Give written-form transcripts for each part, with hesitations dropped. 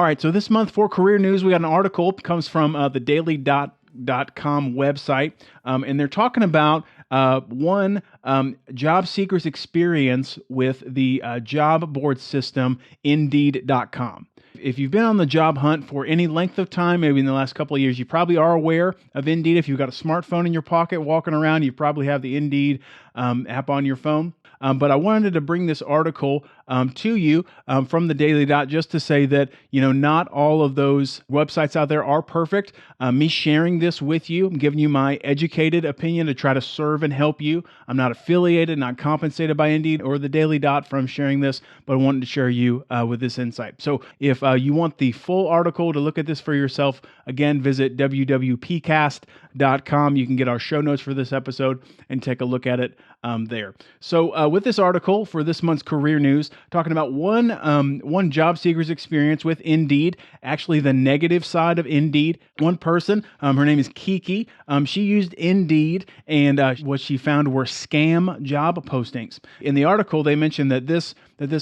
right, so this month for career news, we got an article. It comes from the DailyDot.com website, and they're talking about job seekers' experience with the job board system Indeed.com. If you've been on the job hunt for any length of time, maybe in the last couple of years, you probably are aware of Indeed. If you've got a smartphone in your pocket walking around, you probably have the Indeed app on your phone. But I wanted to bring this article to you from the Daily Dot just to say that, not all of those websites out there are perfect. Me sharing this with you, I'm giving you my educated opinion to try to serve and help you. I'm not affiliated, not compensated by Indeed or the Daily Dot from sharing this, but I wanted to share you with this insight. So if you want the full article to look at this for yourself, again, visit WWPCast.com. You can get our show notes for this episode and take a look at it there. So with this article for this month's career news, talking about one job seeker's experience with Indeed, actually the negative side of Indeed. One person, her name is Kiki. She used Indeed, and what she found were scam job postings. In the article, they mentioned that this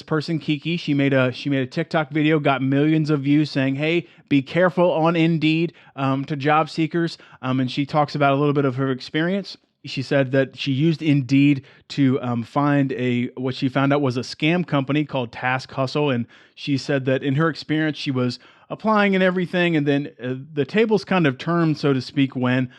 person, Kiki, she made a TikTok video, got millions of views saying, "Hey, be careful on Indeed," to job seekers. And she talks about a little bit of her experience. She said that she used Indeed to find what she found out was a scam company called Task Hustle. And she said that in her experience, she was applying and everything. And then the tables kind of turned, so to speak, when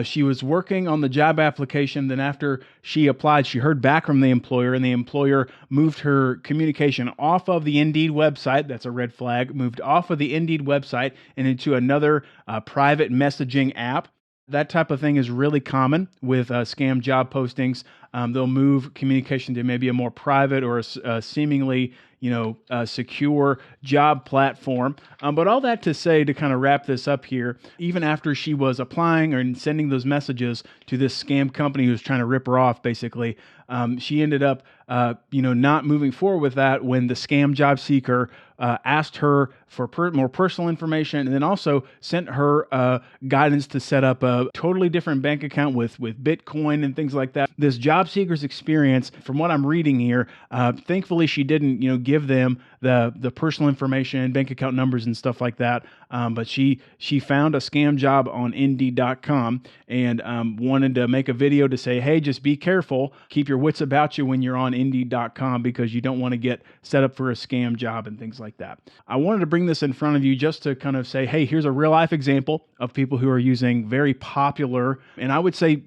she was working on the job application. Then after she applied, she heard back from the employer, and the employer moved her communication off of the Indeed website. That's a red flag. Moved off of the Indeed website and into another private messaging app. That type of thing is really common with scam job postings. They'll move communication to maybe a more private or seemingly, secure job platform. But all that to say, to kind of wrap this up here, even after she was applying or sending those messages to this scam company who was trying to rip her off, basically, she ended up, not moving forward with that when the scam job seeker asked her for more personal information, and then also sent her guidance to set up a totally different bank account with Bitcoin and things like that. This job seeker's experience, from what I'm reading here, thankfully she didn't, give them the personal information, bank account numbers and stuff like that. But she found a scam job on Indeed.com and wanted to make a video to say, hey, just be careful, keep your wits about you when you're on Indeed.com, because you don't want to get set up for a scam job and things like that. I wanted to bring this in front of you just to kind of say, hey, here's a real life example of people who are using very popular, and I would say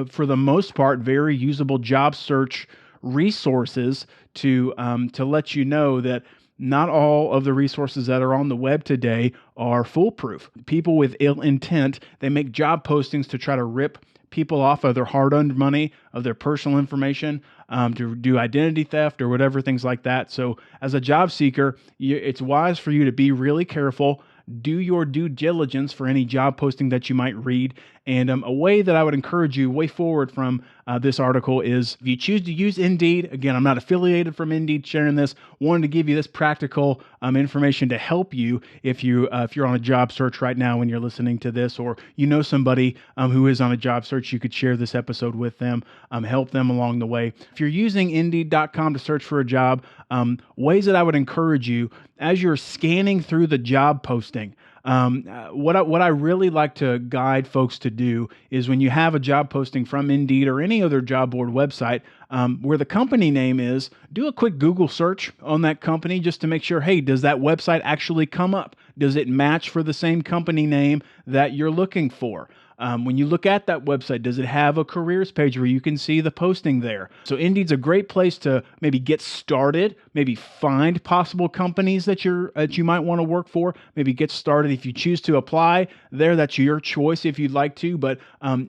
for the most part, very usable job search resources to let you know that not all of the resources that are on the web today are foolproof. People with ill intent, they make job postings to try to rip people off of their hard-earned money, of their personal information, to do identity theft or whatever, things like that. So as a job seeker, it's wise for you to be really careful. Do your due diligence for any job posting that you might read. And a way that I would encourage you way forward from this article is if you choose to use Indeed, again, I'm not affiliated from Indeed sharing this, wanted to give you this practical information to help you if you're on a job search right now when you're listening to this, or somebody who is on a job search, you could share this episode with them, help them along the way. If you're using Indeed.com to search for a job, ways that I would encourage you as you're scanning through the job posting, what I really like to guide folks to do is when you have a job posting from Indeed or any other job board website, where the company name is, do a quick Google search on that company just to make sure, hey, does that website actually come up? Does it match for the same company name that you're looking for? When you look at that website, does it have a careers page where you can see the posting there? So Indeed's a great place to maybe get started, maybe find possible companies that you might want to work for, maybe get started. If you choose to apply there, that's your choice if you'd like to. But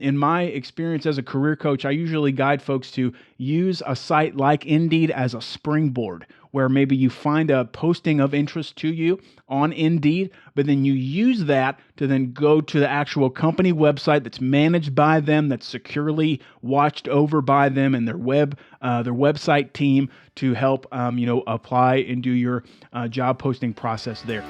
in my experience as a career coach, I usually guide folks to use a site like Indeed as a springboard, where maybe you find a posting of interest to you on Indeed, but then you use that to then go to the actual company website that's managed by them, that's securely watched over by them and their website team to help apply and do your job posting process there.